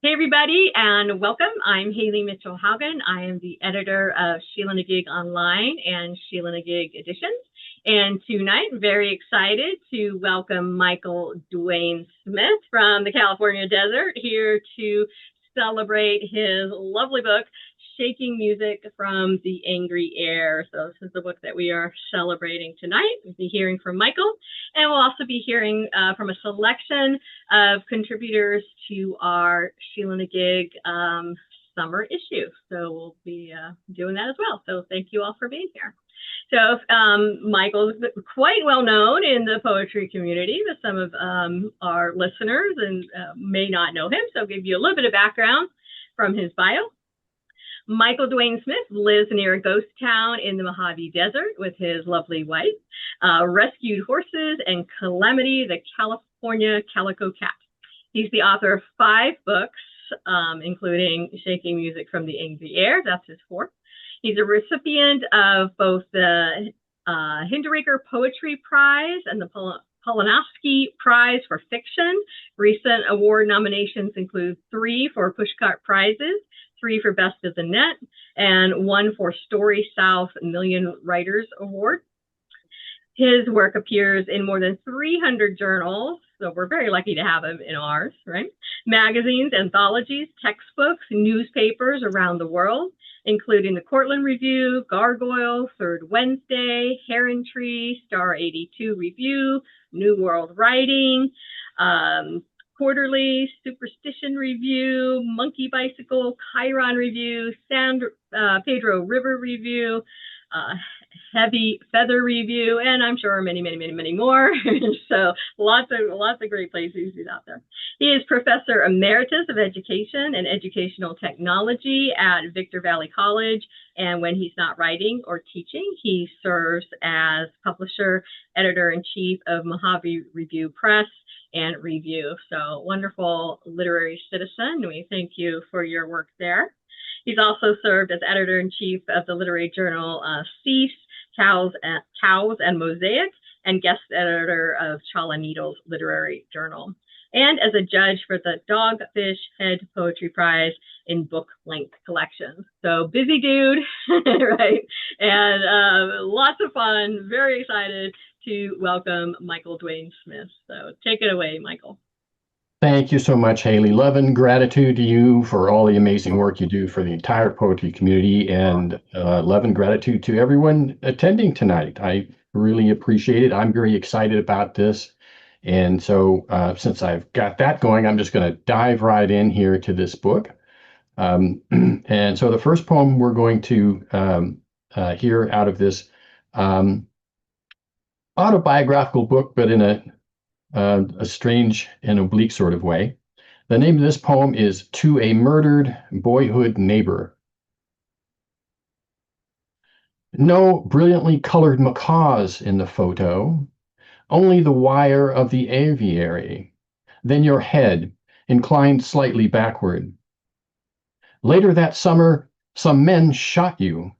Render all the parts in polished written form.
Hey, everybody, and welcome. I'm Haley Mitchell Haugen. I am the editor of Sheila-Na-Gig Online and Sheila-Na-Gig Editions. And tonight, I'm very excited to welcome Michael Dwayne Smith from the California Desert here to celebrate his lovely book, Shaking Music from the Angry Air. So this is the book that we are celebrating tonight. We'll be hearing from Michael, and we'll also be hearing from a selection of contributors to our Sheila-Na-Gig summer issue. So we'll be doing that as well. So thank you all for being here. So Michael's quite well known in the poetry community, but some of our listeners and may not know him. So I'll give you a little bit of background from his bio. Michael Dwayne Smith lives near a ghost town in the Mojave Desert with his lovely wife, rescued horses, and Calamity, the California Calico Cat. He's the author of 5 books, including Shaking Music from the Angry Air. That's his 4th. He's a recipient of both the Hinderaker Poetry Prize and the Polanowski Prize for Fiction. Recent award nominations include 3 for Pushcart Prizes, 3 for Best of the Net, and 1 for Story South Million Writers Award. His work appears in more than 300 journals, so we're very lucky to have him in ours, right? Magazines, anthologies, textbooks, newspapers around the world, including the Cortland Review, Gargoyle, Third Wednesday, Heron Tree, Star 82 Review, New World Writing, Quarterly, Superstition Review, Monkey Bicycle, Chiron Review, San Pedro River Review, Heavy Feather Review, and I'm sure many more. So lots of great places he's out there. He is Professor Emeritus of Education and Educational Technology at Victor Valley College, and when he's not writing or teaching, he serves as publisher, editor-in-chief of Mojave Review Press and Review. So wonderful literary citizen. We thank you for your work there. He's also served as editor-in-chief of the literary journal Cease, Cows and Mosaic, and guest editor of Chala Needles Literary Journal, and as a judge for the Dogfish Head Poetry Prize in book length collections. So busy dude, right? And lots of fun. Very excited to welcome Michael Dwayne Smith. So take it away, Michael. Thank you so much, Haley. Love and gratitude to you for all the amazing work you do for the entire poetry community, and love and gratitude to everyone attending tonight. I really appreciate it. I'm very excited about this. And so since I've got that going, I'm just going to dive right in here to this book. And so the first poem we're going to hear out of this autobiographical book, but in a strange and oblique sort of way. The name of this poem is To a Murdered Boyhood Neighbor. No brilliantly colored macaws in the photo, only the wire of the aviary, then your head inclined slightly backward. Later that summer, some men shot you.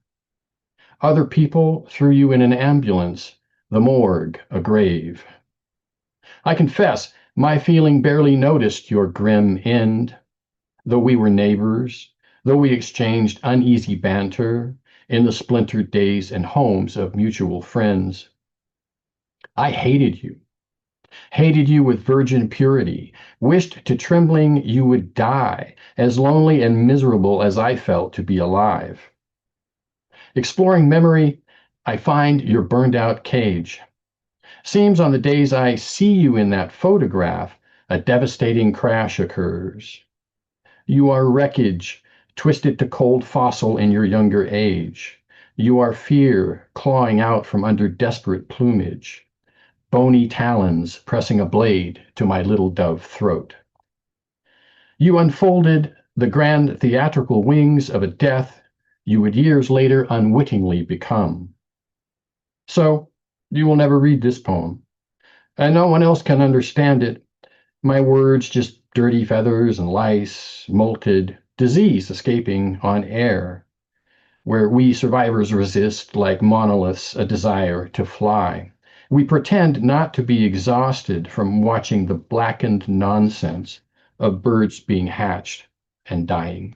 Other people threw you in an ambulance, the morgue, a grave. I confess, my feeling barely noticed your grim end, though we were neighbors, though we exchanged uneasy banter in the splintered days and homes of mutual friends. I hated you with virgin purity, wished to trembling you would die, as lonely and miserable as I felt to be alive. Exploring memory, I find your burned out cage. Seems on the days I see you in that photograph, a devastating crash occurs. You are wreckage, twisted to cold fossil in your younger age. You are fear, clawing out from under desperate plumage. Bony talons pressing a blade to my little dove throat. You unfolded the grand theatrical wings of a death you would years later unwittingly become. So, you will never read this poem, and no one else can understand it. My words just dirty feathers and lice, molted, disease escaping on air, where we survivors resist like monoliths a desire to fly. We pretend not to be exhausted from watching the blackened nonsense of birds being hatched and dying.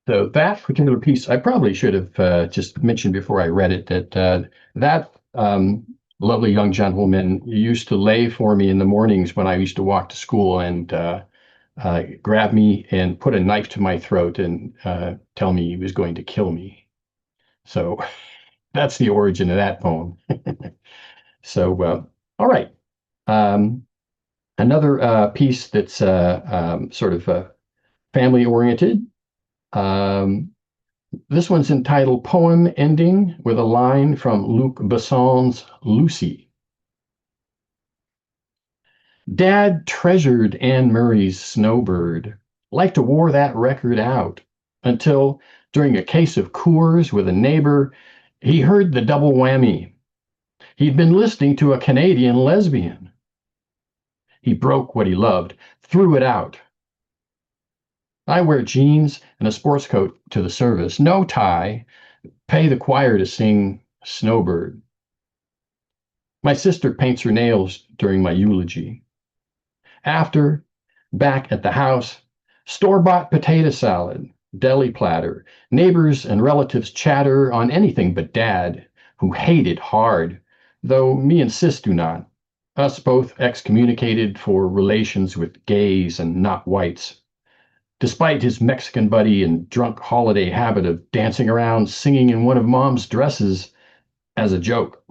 So that particular piece, I probably should have just mentioned before I read it that lovely young gentleman used to lay for me in the mornings when I used to walk to school and grab me and put a knife to my throat and tell me he was going to kill me. So that's the origin of that poem. So, all right. Um, Another piece that's sort of family oriented. Um, This one's entitled Poem Ending with a line from Luc Besson's Lucy. Dad treasured Anne Murray's Snowbird, liked to wore that record out, until, during a case of Coors with a neighbor, he heard the double whammy. He'd been listening to a Canadian lesbian. He broke what he loved, threw it out. I wear jeans and a sports coat to the service, no tie, pay the choir to sing Snowbird. My sister paints her nails during my eulogy. After, back at the house, store-bought potato salad, deli platter, neighbors and relatives chatter on anything but Dad, who hate it hard, though me and Sis do not, us both excommunicated for relations with gays and not whites. Despite his Mexican buddy and drunk holiday habit of dancing around singing in one of Mom's dresses as a joke.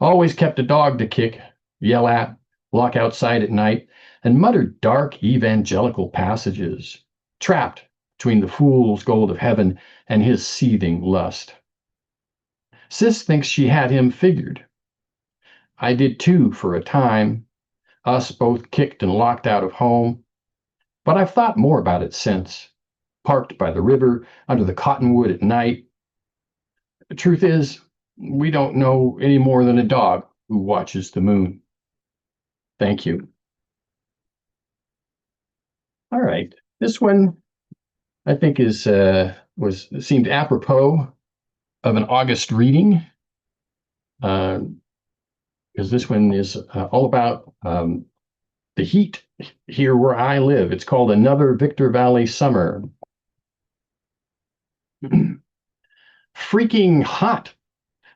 Always kept a dog to kick, yell at, lock outside at night, and muttered dark evangelical passages, trapped between the fool's gold of heaven and his seething lust. Sis thinks she had him figured. I did too for a time, us both kicked and locked out of home, but I've thought more about it since, parked by the river under the cottonwood at night. The truth is, we don't know any more than a dog who watches the moon. Thank you. All right. This one I think seemed apropos of an August reading, because this one is all about the heat here where I live. It's called Another Victor Valley Summer. Freaking hot.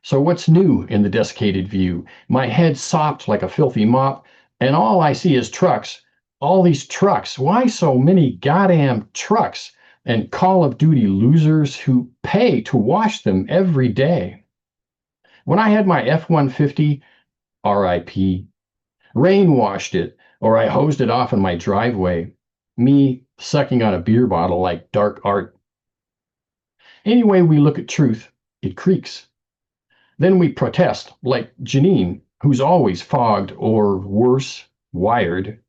So what's new in the desiccated view? My head sopped like a filthy mop, and all I see is trucks. All these trucks. Why so many goddamn trucks? And Call of Duty losers who pay to wash them every day. When I had my F-150, RIP, rain washed it, or I hosed it off in my driveway, me sucking on a beer bottle like dark art. Any way we look at truth, it creaks. Then we protest, like Janine, who's always fogged or worse, wired,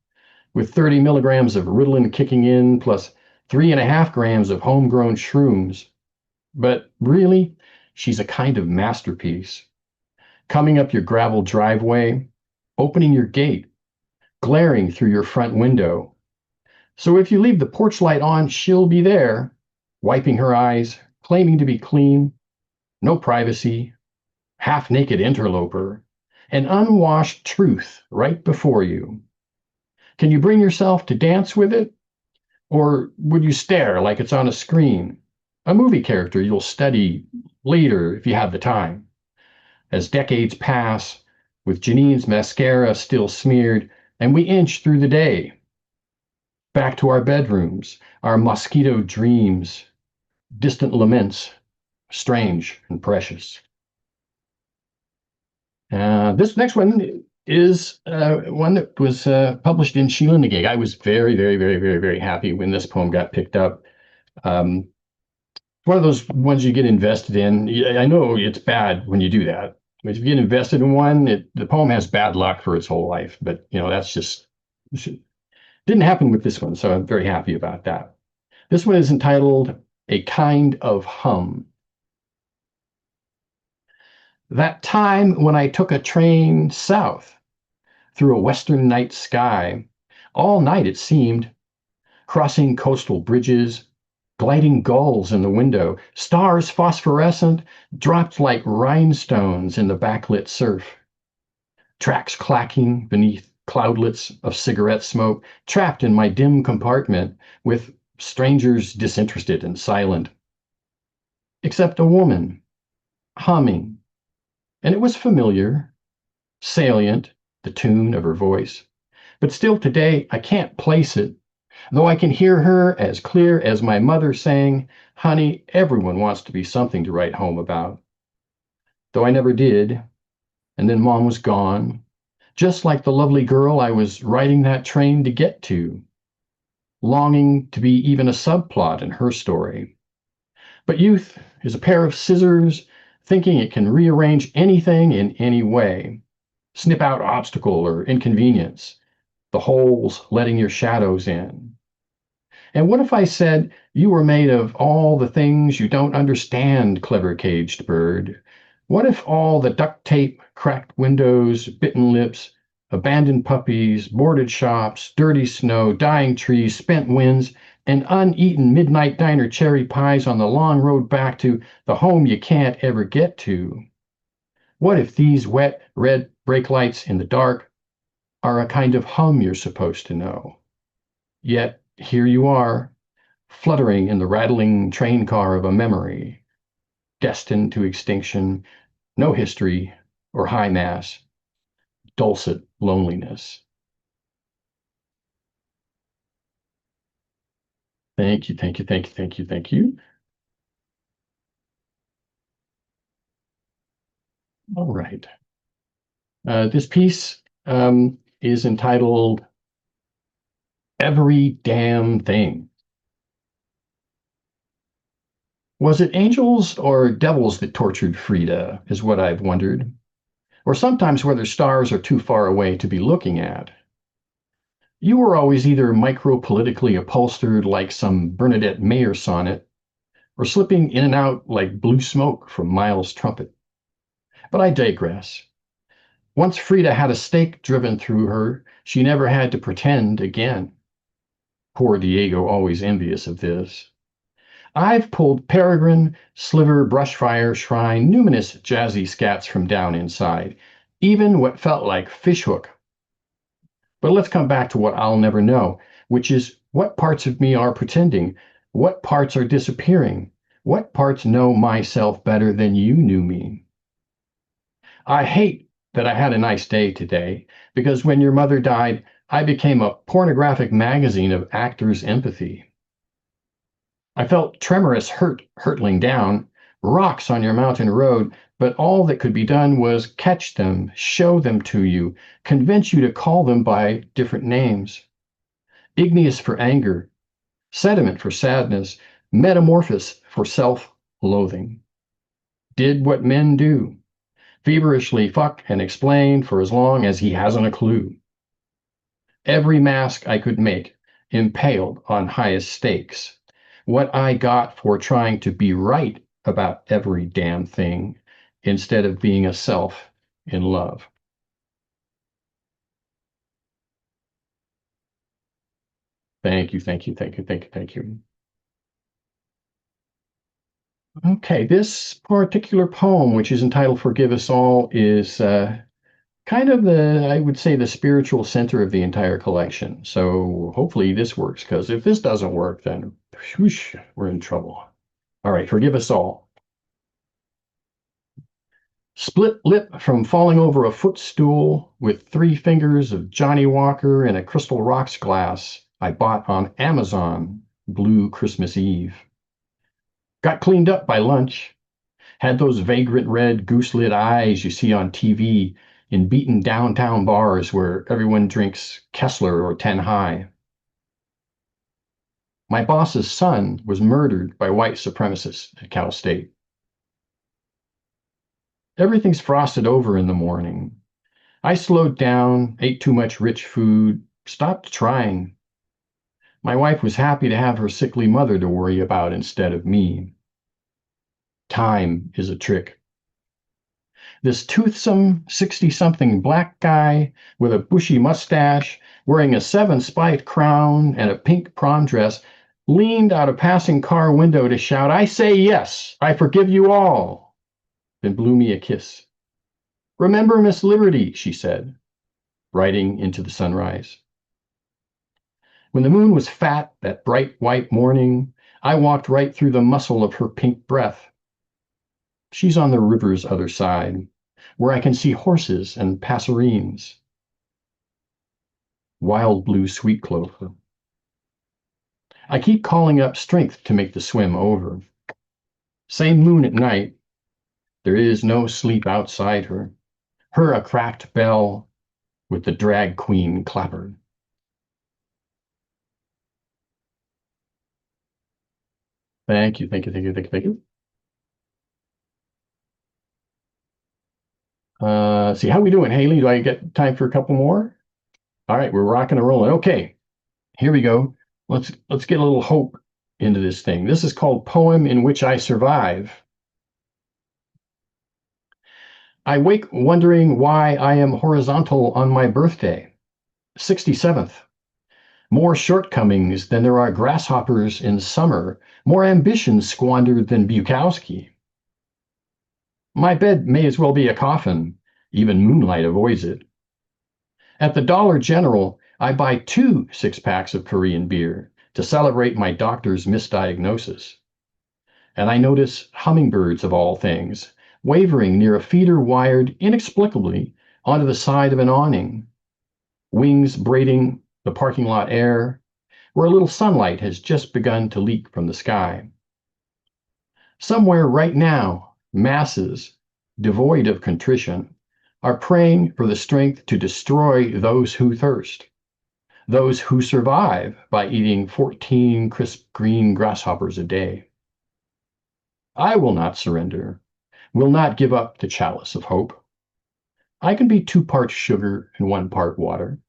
with 30 milligrams of Ritalin kicking in, plus 3.5 grams of homegrown shrooms. But really, she's a kind of masterpiece. Coming up your gravel driveway, opening your gate, glaring through your front window. So if you leave the porch light on, she'll be there, wiping her eyes, claiming to be clean, no privacy, half-naked interloper, an unwashed truth right before you. Can you bring yourself to dance with it? Or would you stare like it's on a screen? A movie character you'll study later if you have the time. As decades pass, with Janine's mascara still smeared, and we inch through the day. Back to our bedrooms, our mosquito dreams, distant laments, strange and precious. This next one is one that was published in Sheila-Na-Gig. I was very, very, very, very, very happy when this poem got picked up. One of those ones you get invested in. I know it's bad when you do that. But if you get invested in one, the poem has bad luck for its whole life. But that's just didn't happen with this one, so I'm very happy about that. This one is entitled A Kind of Hum. That time when I took a train south through a western night sky, all night it seemed, crossing coastal bridges, gliding gulls in the window, stars phosphorescent, dropped like rhinestones in the backlit surf, tracks clacking beneath cloudlets of cigarette smoke, trapped in my dim compartment with strangers disinterested and silent. Except a woman, humming, and it was familiar, salient, the tune of her voice. But still today, I can't place it, though I can hear her as clear as my mother saying, "Honey, everyone wants to be something to write home about." Though I never did, and then Mom was gone, just like the lovely girl I was riding that train to get to, longing to be even a subplot in her story. But youth is a pair of scissors, thinking it can rearrange anything in any way, snip out obstacle or inconvenience, the holes letting your shadows in. And what if I said you were made of all the things you don't understand, clever caged bird? What if all the duct tape, cracked windows, bitten lips, abandoned puppies, boarded shops, dirty snow, dying trees, spent winds, and uneaten midnight diner cherry pies on the long road back to the home you can't ever get to? What if these wet red brake lights in the dark are a kind of hum you're supposed to know? Yet here you are, fluttering in the rattling train car of a memory, destined to extinction, no history or high mass, dulcet loneliness. Thank you, thank you, thank you, thank you, thank you. All right. This piece is entitled Every Damn Thing. Was it angels or devils that tortured Frida, is what I've wondered. Or sometimes whether stars are too far away to be looking at. You were always either micro-politically upholstered like some Bernadette Mayer sonnet, or slipping in and out like blue smoke from Miles' trumpet. But I digress. Once Frida had a stake driven through her, she never had to pretend again. Poor Diego, always envious of this. I've pulled peregrine, sliver, brushfire, shrine, numinous jazzy scats from down inside, even what felt like fishhook. But let's come back to what I'll never know, which is what parts of me are pretending, what parts are disappearing, what parts know myself better than you knew me. I hate that I had a nice day today, because when your mother died, I became a pornographic magazine of actors' empathy. I felt tremorous hurt hurtling down, rocks on your mountain road, but all that could be done was catch them, show them to you, convince you to call them by different names. Igneous for anger, sediment for sadness, metamorphosis for self-loathing. Did what men do. Feverishly fuck and explain for as long as he hasn't a clue. Every mask I could make, impaled on highest stakes. What I got for trying to be right about every damn thing instead of being a self in love. Thank you, thank you, thank you, thank you, thank you. Okay, this particular poem, which is entitled Forgive Us All, is kind of I would say, the spiritual center of the entire collection. So hopefully this works, because if this doesn't work, then whoosh, we're in trouble. All right, Forgive Us All. Split lip from falling over a footstool with 3 fingers of Johnny Walker in a crystal rocks glass I bought on Amazon, Blue Christmas Eve. Got cleaned up by lunch. Had those vagrant red goose-lit eyes you see on TV in beaten downtown bars where everyone drinks Kessler or 10 High. My boss's son was murdered by white supremacists at Cal State. Everything's frosted over in the morning. I slowed down, ate too much rich food, stopped trying. My wife was happy to have her sickly mother to worry about instead of me. Time is a trick. This toothsome 60-something black guy with a bushy mustache, wearing a 7-spiked crown and a pink prom dress, leaned out a passing car window to shout, "I say yes, I forgive you all," then blew me a kiss. "Remember Miss Liberty," she said. riding into the sunrise. When the moon was fat that bright white morning, I walked right through the muscle of her pink breath. She's on the river's other side, where I can see horses and passerines. Wild blue sweet clover. I keep calling up strength to make the swim over. Same moon at night. There is no sleep outside her. Her a cracked bell with the drag queen clapper. Thank you, thank you, thank you, thank you, thank you. See, how we doing, Haley? Do I get time for a couple more? All right, we're rocking and rolling. Okay, here we go. Let's get a little hope into this thing. This is called Poem in Which I Survive. I wake wondering why I am horizontal on my birthday, 67th. More shortcomings than there are grasshoppers in summer, more ambition squandered than Bukowski. My bed may as well be a coffin, even moonlight avoids it. At the Dollar General, I buy 2 6-packs of Korean beer to celebrate my doctor's misdiagnosis. And I notice hummingbirds of all things, wavering near a feeder wired inexplicably onto the side of an awning, wings braiding the parking lot air, where a little sunlight has just begun to leak from the sky. Somewhere right now, masses, devoid of contrition, are praying for the strength to destroy those who thirst, those who survive by eating 14 crisp green grasshoppers a day. I will not surrender, will not give up the chalice of hope. I can be 2 parts sugar and 1 part water.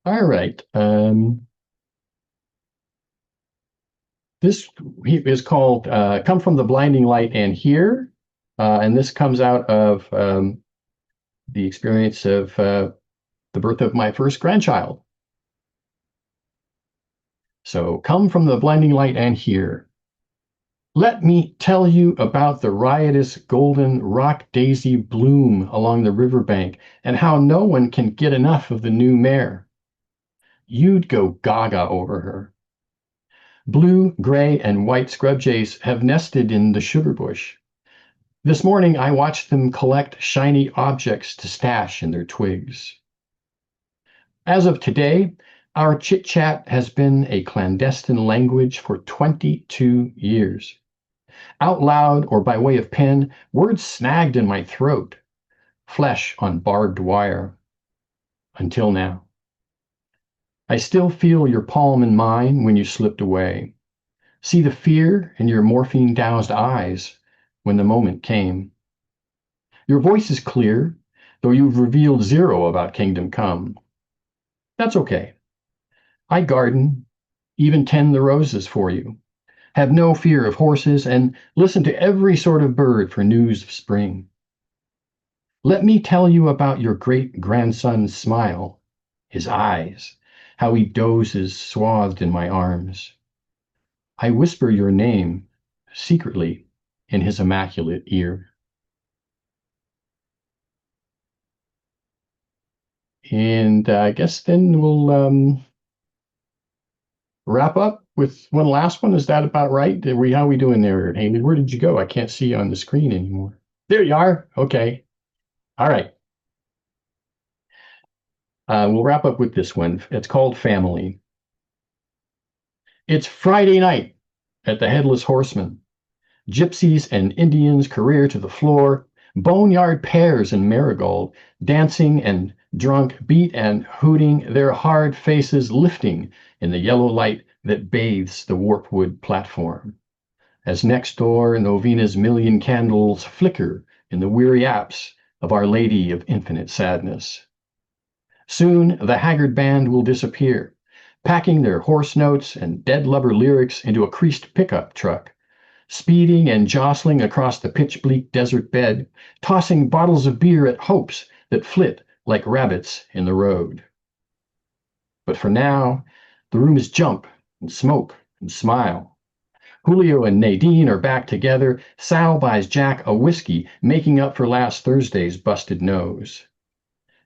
All right. This is called Come from the Blinding Light and Here. And this comes out of the experience of the birth of my first grandchild. So come from the blinding light and hear. Let me tell you about the riotous golden rock daisy bloom along the riverbank and how no one can get enough of the new mare. You'd go gaga over her. Blue, gray, and white scrub jays have nested in the sugar bush. This morning I watched them collect shiny objects to stash in their twigs. As of today, our chit-chat has been a clandestine language for 22 years. Out loud or by way of pen, words snagged in my throat, flesh on barbed wire. Until now. I still feel your palm in mine when you slipped away. See the fear in your morphine-doused eyes when the moment came. Your voice is clear, though you've revealed 0 about Kingdom Come. That's okay. I garden, even tend the roses for you, have no fear of horses, and listen to every sort of bird for news of spring. Let me tell you about your great-grandson's smile, his eyes, how he dozes swathed in my arms. I whisper your name, secretly, in his immaculate ear. And I guess then we'll wrap up with one last one. Is that about right? How are we doing there, Haley? Where did you go? I can't see you on the screen anymore. There you are. Okay. All right. We'll wrap up with this one. It's called Family. It's Friday night at the Headless Horseman. Gypsies and Indians career to the floor. Boneyard pears and marigold, dancing and drunk, beat and hooting, their hard faces lifting in the yellow light that bathes the warpwood platform. As next door Novena's million candles flicker in the weary apse of Our Lady of Infinite Sadness. Soon the haggard band will disappear, packing their hoarse notes and dead lubber lyrics into a creased pickup truck, speeding and jostling across the pitch-bleak desert bed, tossing bottles of beer at hopes that flit like rabbits in the road. But for now, the room is jump and smoke and smile. Julio and Nadine are back together. Sal buys Jack a whiskey, making up for last Thursday's busted nose.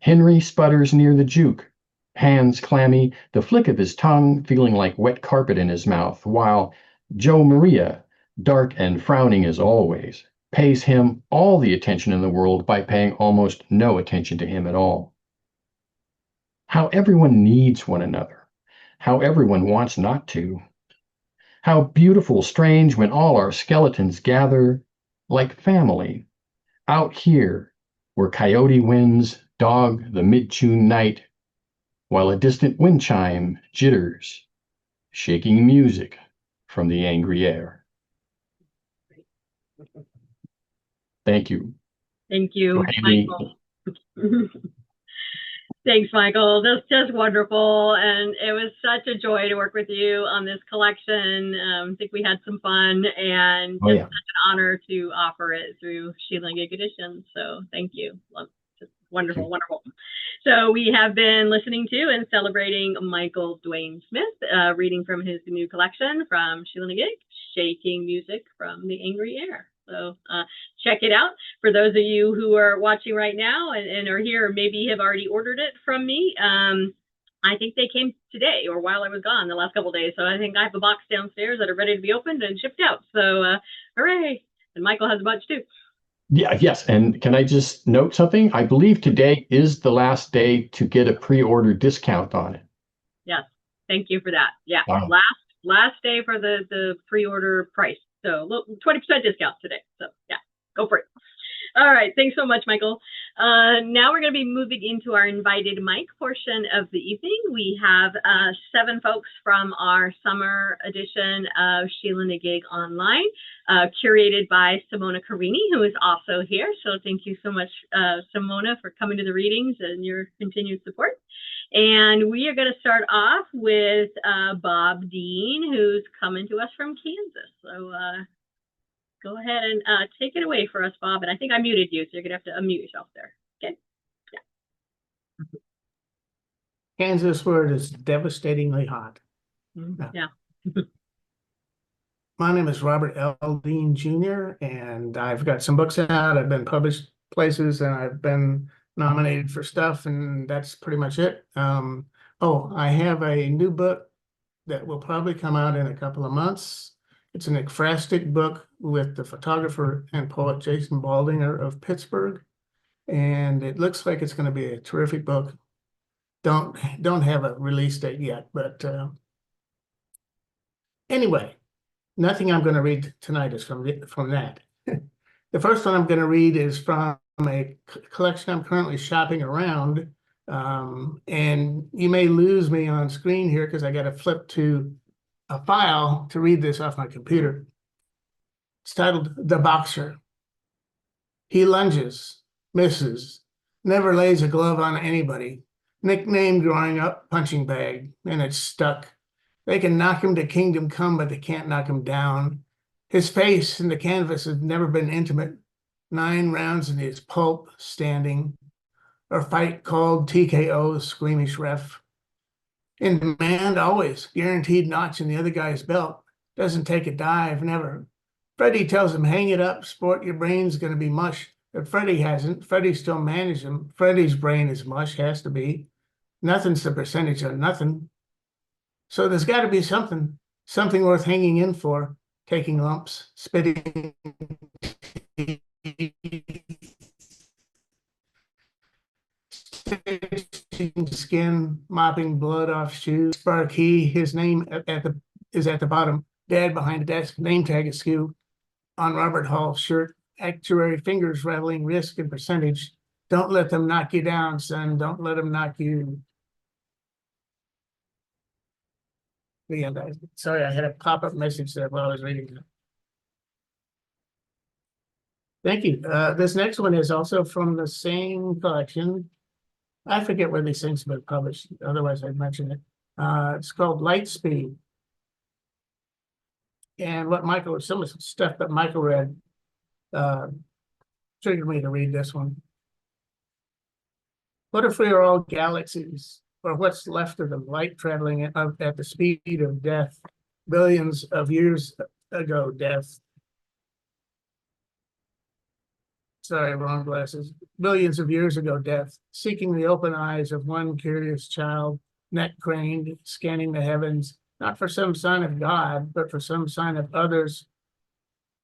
Henry sputters near the juke, hands clammy, the flick of his tongue feeling like wet carpet in his mouth, while Joe Maria, dark and frowning as always, pays him all the attention in the world by paying almost no attention to him at all. How everyone needs one another, how everyone wants not to. How beautiful, strange when all our skeletons gather like family out here where coyote winds dog the mid-June night while a distant wind chime jitters, shaking music from the angry air. Thank you. Thank you, Michael. Thanks, Michael. That's just wonderful. And it was such a joy to work with you on this collection. I think we had some fun, and it's such an honor to offer it through Sheila-Na-Gig Editions. So thank you. Just wonderful, wonderful. So we have been listening to and celebrating Michael Dwayne Smith, reading from his new collection from Sheila-Na-Gig, Shaking Music from the Angry Air. So check it out. For those of you who are watching right now and are here, or maybe have already ordered it from me, I think they came today or while I was gone the last couple of days. So I think I have a box downstairs that are ready to be opened and shipped out. So hooray. And Michael has a bunch too. Yeah, yes. And can I just note something? I believe today is the last day to get a pre-order discount on it. Yes. Thank you for that. Yeah. Wow. Last day for the pre-order price. So 20% discount today. So yeah, go for it. All right. Thanks so much, Michael. Now we're going to be moving into our invited mic portion of the evening. We have 7 folks from our summer edition of Sheila-Na-Gig Online, curated by Simona Carini, who is also here. So thank you so much, Simona, for coming to the readings and your continued support. And we are going to start off with Bob Dean, who's coming to us from Kansas. So go ahead and take it away for us, Bob. And I think I muted you, so you're going to have to unmute yourself there. Okay. Yeah. Kansas, where it is devastatingly hot. Yeah. My name is Robert L. Dean Jr., and I've got some books out. I've been published places, and I've been nominated for stuff, and that's pretty much it. I have a new book that will probably come out in a couple of months. It's an ekphrastic book with the photographer and poet Jason Baldinger of Pittsburgh, and it looks like it's going to be a terrific book. Don't have a release date yet, but anyway, nothing I'm going to read tonight is from that. The first one I'm going to read is from a collection I'm currently shopping around, and you may lose me on screen here because I got to flip to a file to read this off my computer. It's titled The Boxer. He lunges, misses, never lays a glove on anybody. Nicknamed growing up Punching Bag, and it's stuck. They can knock him to kingdom come, but they can't knock him down. His face in the canvas has never been intimate. 9 rounds in his pulp standing, or fight called TKO, squeamish ref. In demand, always, guaranteed notch in the other guy's belt. Doesn't take a dive, never. Freddie tells him, hang it up, sport, your brain's going to be mush. But Freddie hasn't. Freddie still manages him. Freddie's brain is mush, has to be. Nothing's the percentage of nothing. So there's got to be something worth hanging in for. Taking lumps, spitting, skin, mopping blood off shoes. Sparky, his name is at the bottom. Dad behind the desk, name tag askew. On Robert Hall's shirt, actuary fingers rattling risk and percentage. Don't let them knock you down, son. Don't let them knock you. Yeah, sorry, I had a pop-up message there while I was reading it. Thank you. This next one is also from the same collection. I forget where these things have been published. Otherwise, I'd mention it. It's called Lightspeed. And some of the stuff that Michael read triggered me to read this one. What if we are all galaxies, or what's left of them, light traveling at the speed of death, billions of years ago, death. Sorry, wrong glasses. Billions of years ago, death, seeking the open eyes of one curious child, neck craned, scanning the heavens, not for some sign of God, but for some sign of others.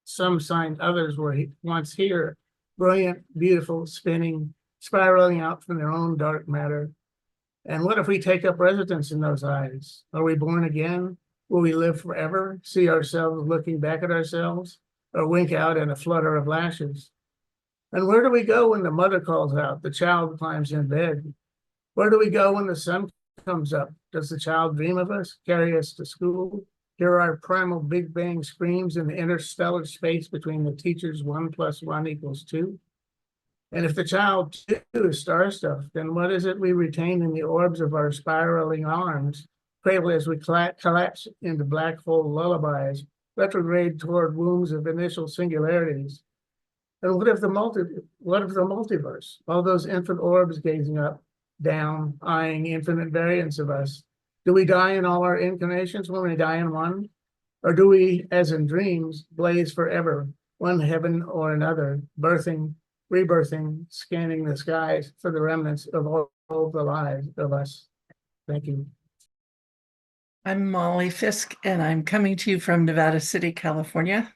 Some sign others were once here, brilliant, beautiful, spinning, spiraling out from their own dark matter. And what if we take up residence in those eyes? Are we born again? Will we live forever, see ourselves looking back at ourselves, or wink out in a flutter of lashes? And where do we go when the mother calls out, the child climbs in bed? Where do we go when the sun comes up? Does the child dream of us, carry us to school? Hear our primal Big Bang screams in the interstellar space between the teacher's 1 + 1 = 2? And if the child too is star stuff, then what is it we retain in the orbs of our spiraling arms, cradle as we collapse into black hole lullabies, retrograde toward wombs of initial singularities? And what if the multiverse, all those infant orbs gazing up, down, eyeing infinite variants of us? Do we die in all our incarnations when we die in one? Or do we, as in dreams, blaze forever, one heaven or another, birthing, rebirthing, scanning the skies for the remnants of all the lives of us? Thank you. I'm Molly Fisk, and I'm coming to you from Nevada City, California.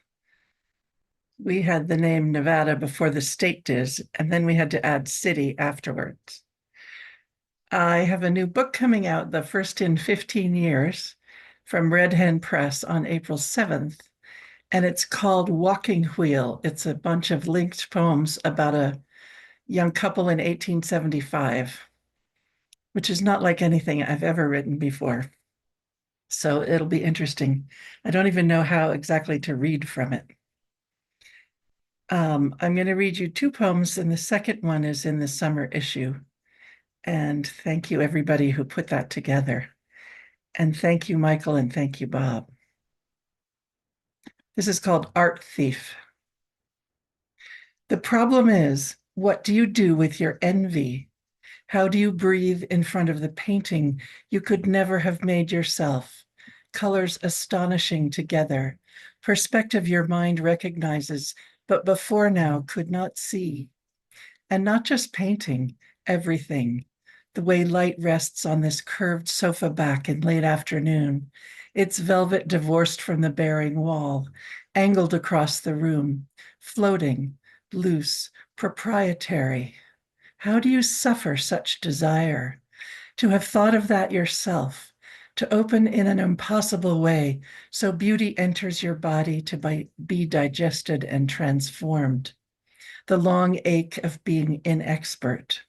We had the name Nevada before the state did, and then we had to add city afterwards. I have a new book coming out, the first in 15 years, from Red Hen Press on April 7th, and it's called Walking Wheel. It's a bunch of linked poems about a young couple in 1875, which is not like anything I've ever written before. So it'll be interesting. I don't even know how exactly to read from it. I'm going to read you 2 poems, and the second one is in the summer issue. And thank you, everybody who put that together. And thank you, Michael, and thank you, Bob. This is called Art Thief. The problem is, what do you do with your envy? How do you breathe in front of the painting you could never have made yourself? Colors astonishing together, perspective your mind recognizes, but before now could not see. And not just painting, everything. The way light rests on this curved sofa back in late afternoon, its velvet divorced from the bearing wall, angled across the room, floating, loose, proprietary. How do you suffer such desire? To have thought of that yourself, to open in an impossible way, so beauty enters your body to be digested and transformed. The long ache of being inexpert.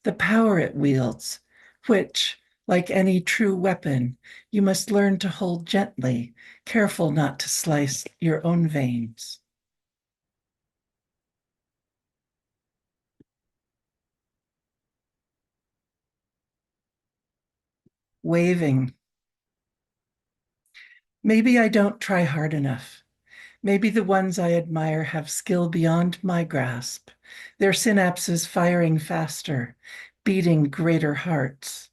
The power it wields, which, like any true weapon, you must learn to hold gently, careful not to slice your own veins. Waving. Maybe I don't try hard enough. Maybe the ones I admire have skill beyond my grasp, their synapses firing faster, beating greater hearts.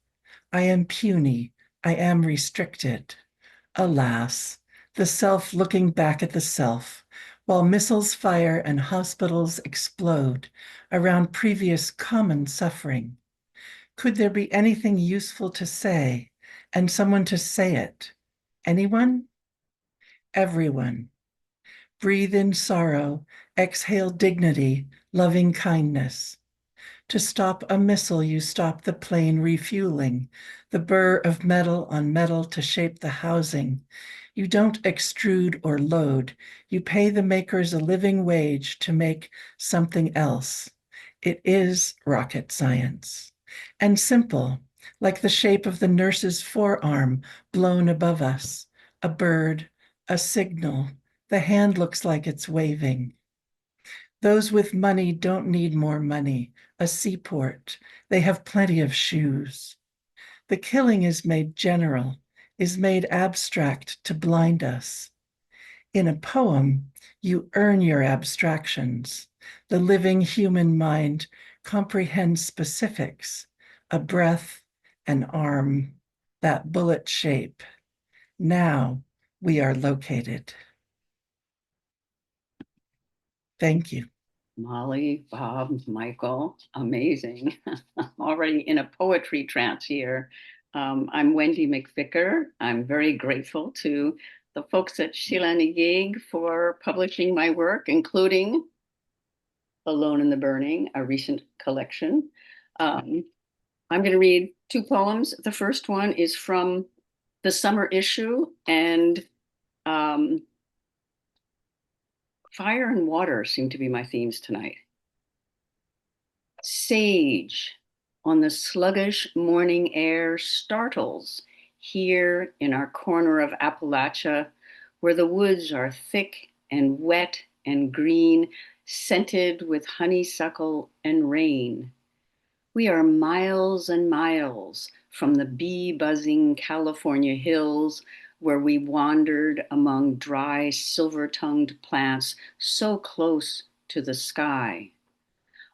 I am puny, I am restricted. Alas, the self looking back at the self, while missiles fire and hospitals explode around previous common suffering. Could there be anything useful to say and someone to say it? Anyone? Everyone. Breathe in sorrow, exhale dignity, loving kindness. To stop a missile, you stop the plane refueling, the burr of metal on metal to shape the housing. You don't extrude or load. You pay the makers a living wage to make something else. It is rocket science. And simple, like the shape of the nurse's forearm blown above us, a bird, a signal. The hand looks like it's waving. Those with money don't need more money, a seaport. They have plenty of shoes. The killing is made general, is made abstract to blind us. In a poem, you earn your abstractions. The living human mind comprehends specifics, a breath, an arm, that bullet shape. Now we are located. Thank you. Molly, Bob, Michael, amazing. Already in a poetry trance here. I'm Wendy McVicker. I'm very grateful to the folks at Sheila-Na-Gig for publishing my work, including Alone in the Burning, a recent collection. I'm going to read two poems. The first one is from the summer issue, and fire and water seem to be my themes tonight. Sage on the sluggish morning air startles here in our corner of Appalachia, where the woods are thick and wet and green, scented with honeysuckle and rain. We are miles and miles from the bee-buzzing California hills, where we wandered among dry, silver-tongued plants so close to the sky.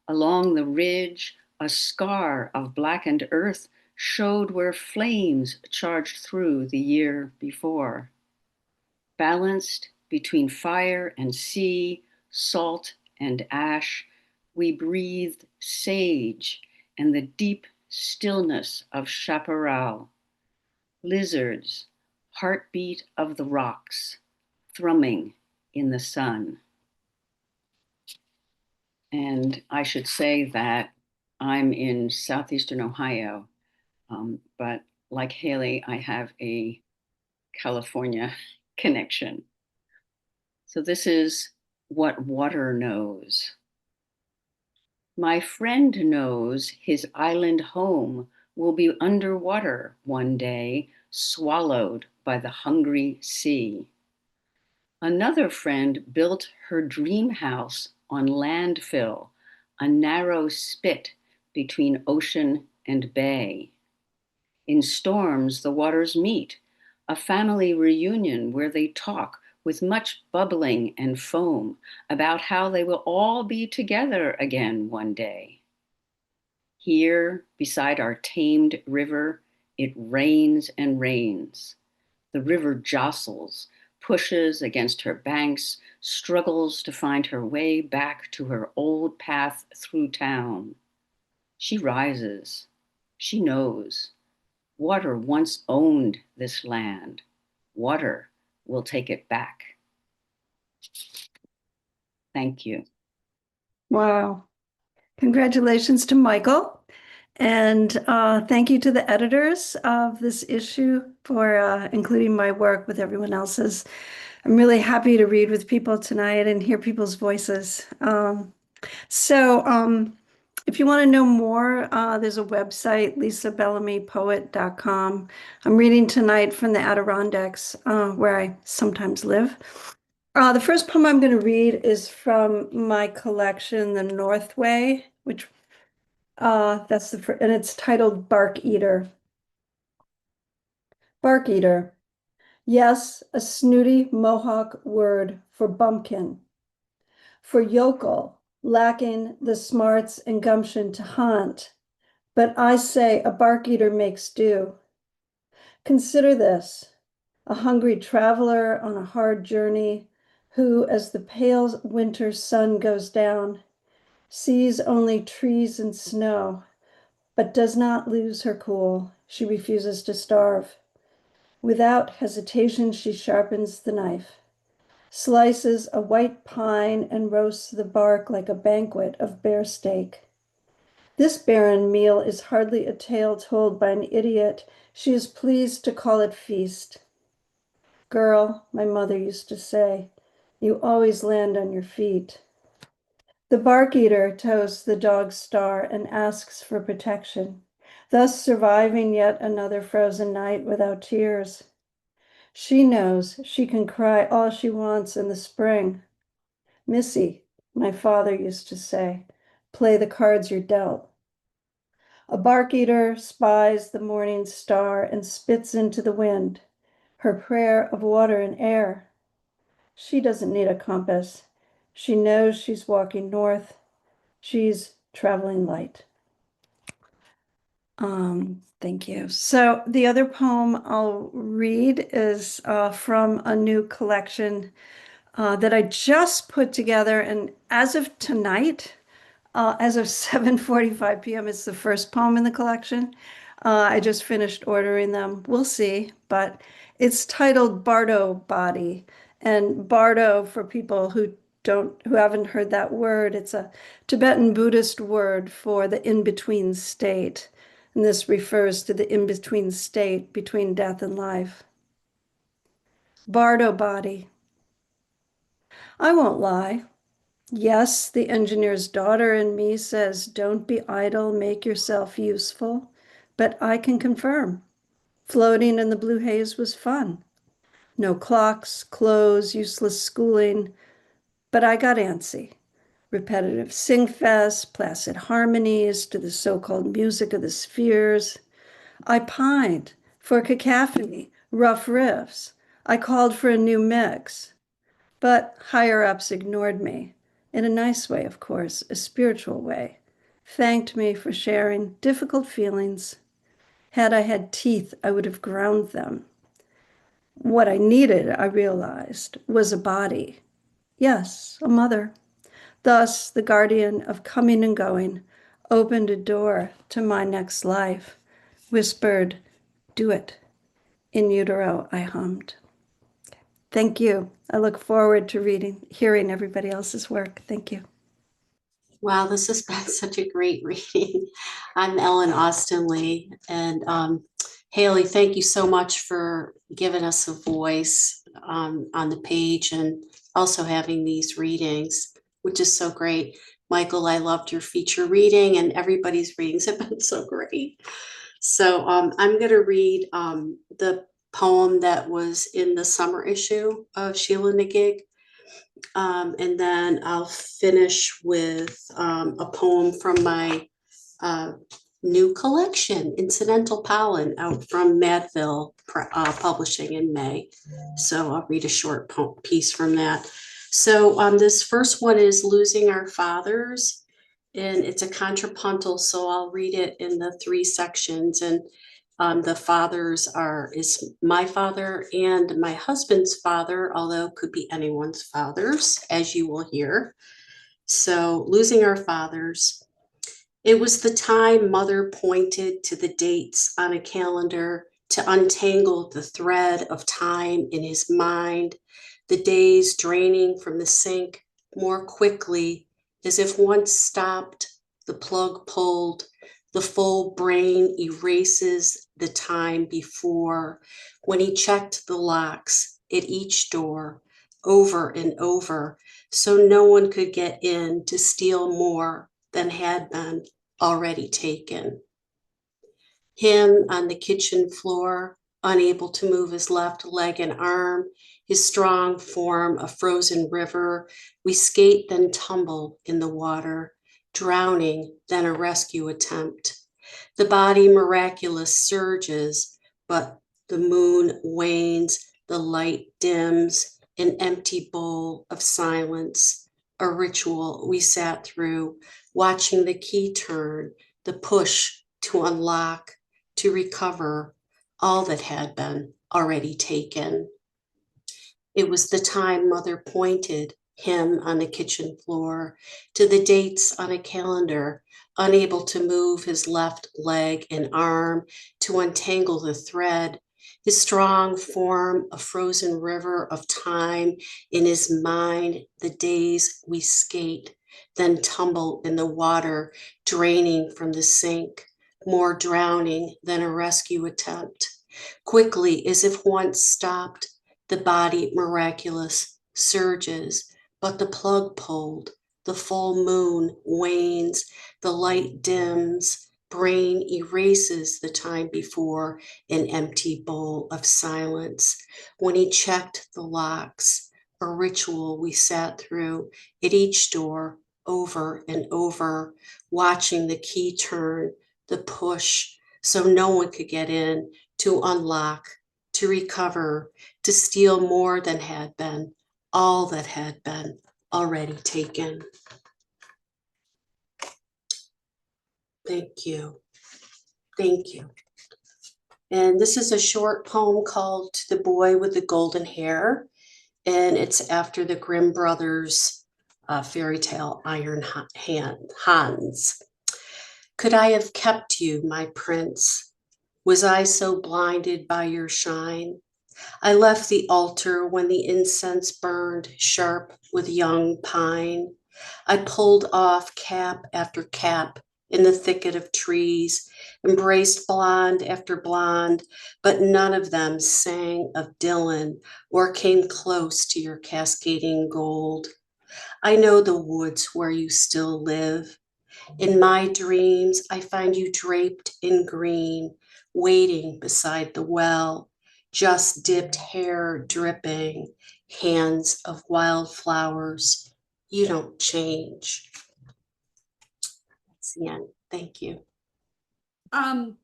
Along the ridge, a scar of blackened earth showed where flames charged through the year before. Balanced between fire and sea, salt and ash, we breathed sage and the deep stillness of chaparral. Lizards, heartbeat of the rocks, thrumming in the sun. And I should say that I'm in southeastern Ohio, but like Haley, I have a California connection. So this is what water knows. My friend knows his island home will be underwater one day, swallowed by the hungry sea. Another friend built her dream house on landfill, a narrow spit between ocean and bay. In storms, the waters meet, a family reunion where they talk with much bubbling and foam about how they will all be together again one day. Here, beside our tamed river, it rains and rains. The river jostles, pushes against her banks, struggles to find her way back to her old path through town. She rises. She knows. Water once owned this land. Water will take it back. Thank you. Wow. Congratulations to Michael. And thank you to the editors of this issue for including my work with everyone else's. I'm really happy to read with people tonight and hear people's voices. If you want to know more, there's a website, lisabellamypoet.com. I'm reading tonight from the Adirondacks, where I sometimes live. The first poem I'm going to read is from my collection, The Northway, which and it's titled Bark Eater. Bark Eater. Yes, a snooty Mohawk word for bumpkin, for yokel, lacking the smarts and gumption to hunt. But I say a bark eater makes do. Consider this, a hungry traveler on a hard journey who, as the pale winter sun goes down, sees only trees and snow, but does not lose her cool. She refuses to starve. Without hesitation, she sharpens the knife, slices a white pine and roasts the bark like a banquet of bear steak. This barren meal is hardly a tale told by an idiot. She is pleased to call it feast. Girl, my mother used to say, you always land on your feet. The bark eater toasts the dog's star and asks for protection, thus surviving yet another frozen night without tears. She knows she can cry all she wants in the spring. Missy, my father used to say, play the cards you're dealt. A bark eater spies the morning star and spits into the wind, her prayer of water and air. She doesn't need a compass. She knows she's walking north. She's traveling light. Thank you. So the other poem I'll read is from a new collection that I just put together. And as of tonight, as of 7:45 p.m., it's the first poem in the collection. I just finished ordering them. We'll see, but it's titled Bardo Body. And Bardo, for people who haven't heard that word, it's a Tibetan Buddhist word for the in-between state. And this refers to the in-between state between death and life. Bardo Body. I won't lie. Yes, the engineer's daughter in me says, don't be idle, make yourself useful. But I can confirm, floating in the blue haze was fun. No clocks, clothes, useless schooling, but I got antsy. Repetitive sing-fest, placid harmonies to the so-called music of the spheres. I pined for cacophony, rough riffs. I called for a new mix, but higher-ups ignored me. In a nice way, of course, a spiritual way. Thanked me for sharing difficult feelings. Had I had teeth, I would have ground them. What I needed, I realized, was a body. Yes, a mother. Thus, the guardian of coming and going opened a door to my next life, whispered, do it. In utero, I hummed. Thank you. I look forward to hearing everybody else's work. Thank you. Wow, this has been such a great reading. I'm Ellen Austin Lee, and Haley, thank you so much for giving us a voice on the page and also having these readings, which is so great. Michael, I loved your feature reading, and everybody's readings have been so great. So I'm going to read the poem that was in the summer issue of Sheila-Na-Gig. And then I'll finish with a poem from my new collection, Incidental Pollen, out from Madville Publishing in May. So I'll read a short piece from that. So this first one is Losing Our Fathers, and it's a contrapuntal, so I'll read it in the 3 sections. And the fathers is my father and my husband's father, although could be anyone's fathers, as you will hear. So, Losing Our Fathers. It was the time Mother pointed to the dates on a calendar to untangle the thread of time in his mind, the days draining from the sink more quickly, as if once stopped, the plug pulled, the full brain erases the time before, when he checked the locks at each door over and over, so no one could get in to steal more than had been already taken. Him on the kitchen floor, unable to move his left leg and arm, his strong form a frozen river. We skate, then tumble in the water, drowning, then a rescue attempt. The body miraculous surges, but the moon wanes, the light dims, an empty bowl of silence, a ritual we sat through, watching the key turn, the push to unlock, to recover all that had been already taken. It was the time Mother pointed him on the kitchen floor to the dates on a calendar, unable to move his left leg and arm to untangle the thread, his strong form a frozen river of time in his mind, the days we skate, then tumble in the water, draining from the sink, more drowning than a rescue attempt. Quickly, as if once stopped, the body miraculous surges, but the plug pulled, the full moon wanes, the light dims, brain erases the time before, an empty bowl of silence. When he checked the locks, a ritual we sat through at each door over and over, watching the key turn, the push, so no one could get in, to unlock, to recover, to steal more than had been, all that had been already taken. Thank you. Thank you. And this is a short poem called To the Boy with the Golden Hair. and it's after the Grimm brothers' fairy tale Iron Hans. Could I have kept you, my prince? Was I so blinded by your shine? I left the altar when the incense burned sharp with young pine. I pulled off cap after cap in the thicket of trees, embraced blonde after blonde, but none of them sang of Dylan or came close to your cascading gold. I know the woods where you still live. In my dreams, I find you draped in green, waiting beside the well, just dipped hair dripping, hands of wildflowers. You don't change. That's the end. Thank you. I'm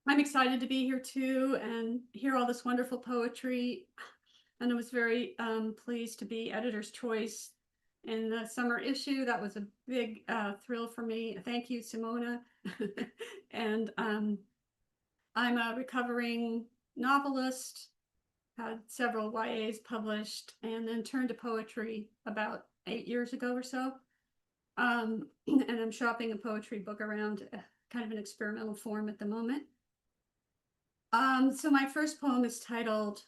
excited to be here too and hear all this wonderful poetry. And I was very pleased to be editor's choice in the summer issue. That was a big thrill for me. Thank you, Simona. And I'm a recovering novelist, had several YAs published, and then turned to poetry about 8 years ago or so. And I'm shopping a poetry book around kind of an experimental form at the moment. So my first poem is titled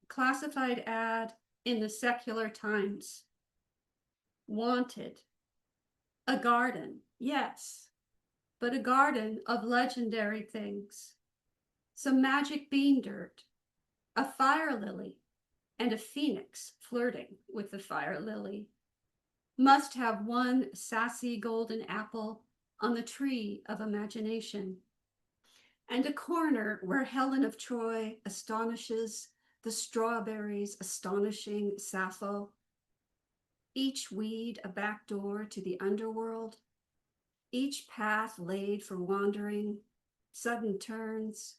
Classified Ad in the Secular Times. Wanted. A garden, yes, but a garden of legendary things. Some magic bean dirt, a fire lily, and a phoenix flirting with the fire lily. Must have one sassy golden apple on the tree of imagination, and a corner where Helen of Troy astonishes the strawberries' astonishing Sappho. Each weed a back door to the underworld, each path laid for wandering, sudden turns,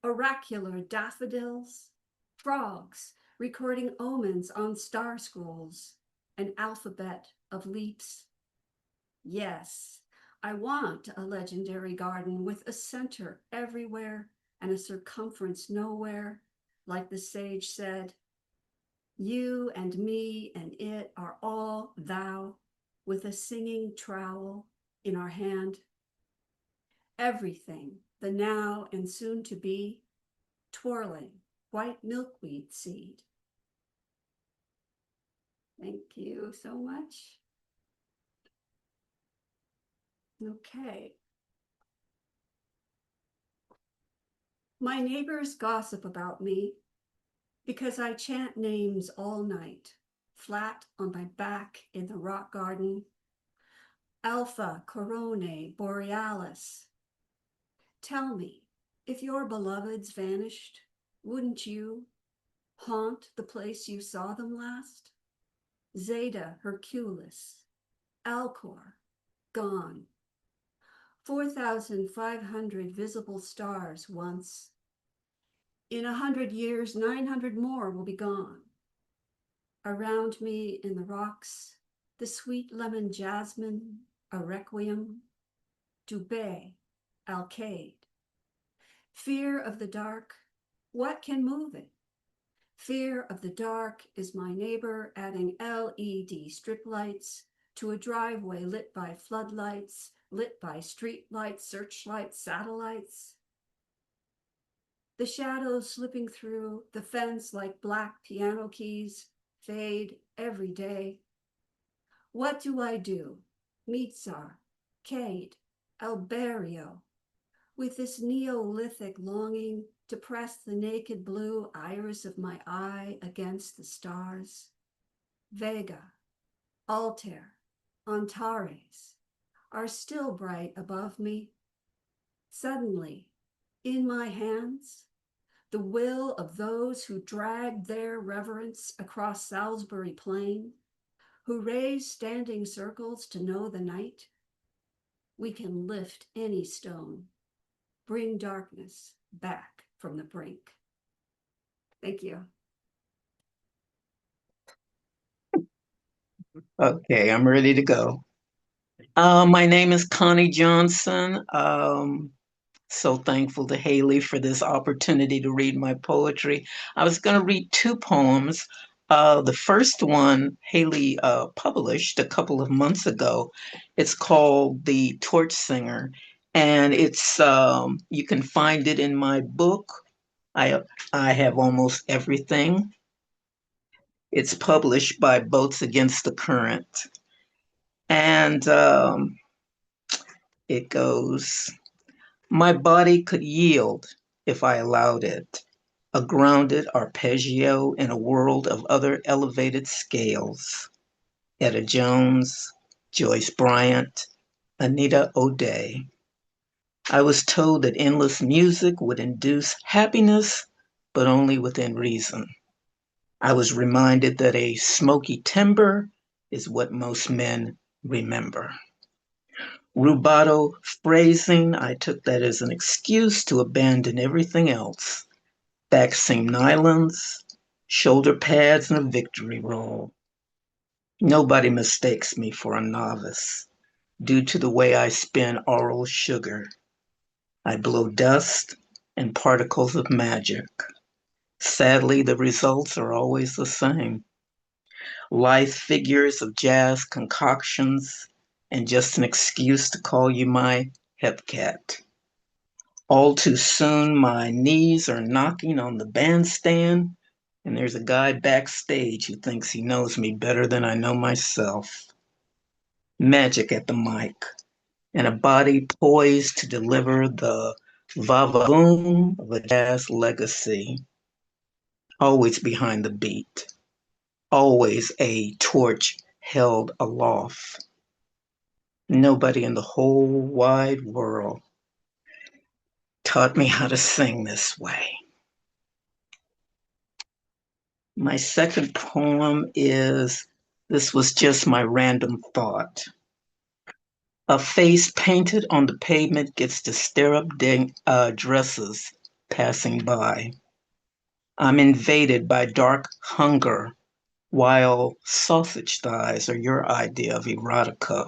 oracular daffodils, frogs recording omens on star scrolls, an alphabet of leaps. Yes, I want a legendary garden with a center everywhere and a circumference nowhere, like the sage said. You and me and it are all thou, with a singing trowel in our hand. Everything, the now and soon to be, twirling white milkweed seed. Thank you so much. Okay. My neighbors gossip about me because I chant names all night, flat on my back in the rock garden. Alpha Coronae Borealis. Tell me, if your beloveds vanished, wouldn't you haunt the place you saw them last? Zeta Herculis, Alcor, gone. 4,500 visible stars once. In 100 years, 900 more will be gone. Around me in the rocks, the sweet lemon jasmine, a requiem, Dubé, Alcade. Fear of the dark, what can move it? Fear of the dark is my neighbor adding LED strip lights to a driveway lit by floodlights, lit by street lights, searchlights, satellites. The shadows slipping through the fence like black piano keys fade every day. What do I do? Mizar, Cade, Alberio, with this Neolithic longing to press the naked blue iris of my eye against the stars. Vega, Altair, Antares are still bright above me. Suddenly, in my hands, the will of those who dragged their reverence across Salisbury Plain, who raised standing circles to know the night. We can lift any stone, bring darkness back from the brink. Thank you. Okay, I'm ready to go. My name is Connie Johnson. So thankful to Haley for this opportunity to read my poetry. I was going to read two poems. The first one Haley published a couple of months ago. It's called The Torch Singer, and it's you can find it in my book. I have almost everything. It's published by Boats Against the Current, and it goes, "My body could yield if I allowed it, a grounded arpeggio in a world of other elevated scales. Etta Jones, Joyce Bryant, Anita O'Day. I was told that endless music would induce happiness, but only within reason. I was reminded that a smoky timber is what most men remember. Rubato phrasing, I took that as an excuse to abandon everything else. Backseam nylons, shoulder pads, and a victory roll. Nobody mistakes me for a novice due to the way I spin oral sugar. I blow dust and particles of magic. Sadly, the results are always the same. Lithe figures of jazz concoctions and just an excuse to call you my hepcat. All too soon, my knees are knocking on the bandstand, and there's a guy backstage who thinks he knows me better than I know myself. Magic at the mic, and a body poised to deliver the va-va-voom of a jazz legacy. Always behind the beat, always a torch held aloft. Nobody in the whole wide world taught me how to sing this way." My second poem is This Was Just My Random Thought. A face painted on the pavement gets to stare up dresses passing by. I'm invaded by dark hunger, while sausage thighs are your idea of erotica.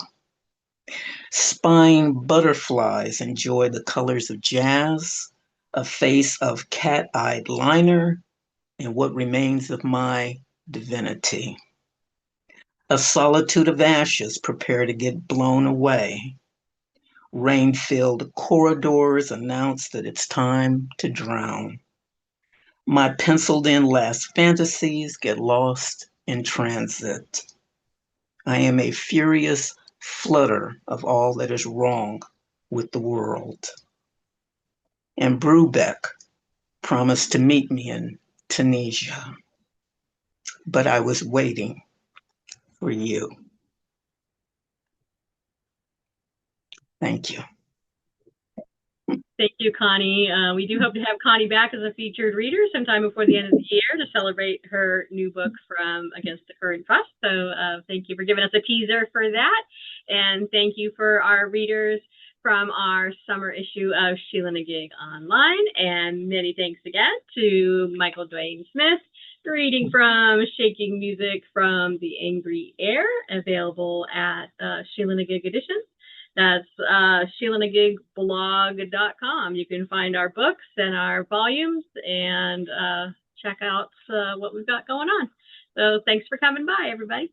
Spine butterflies enjoy the colors of jazz, a face of cat-eyed liner, and what remains of my divinity. A solitude of ashes prepare to get blown away. Rain-filled corridors announce that it's time to drown. My penciled-in last fantasies get lost in transit. I am a furious flutter of all that is wrong with the world. And Brubeck promised to meet me in Tunisia, but I was waiting for you. Thank you. Thank you, Connie. We do hope to have Connie back as a featured reader sometime before the end of the year to celebrate her new book from Against the Current Press. So thank you for giving us a teaser for that. And thank you for our readers from our summer issue of Sheila-Na-Gig Online. And many thanks again to Michael Dwayne Smith, reading from Shaking Music from the Angry Air, available at Sheila-Na-Gig Editions. That's Sheila-Na-Gig-blog.com. You can find our books and our volumes and check out what we've got going on. So thanks for coming by, everybody.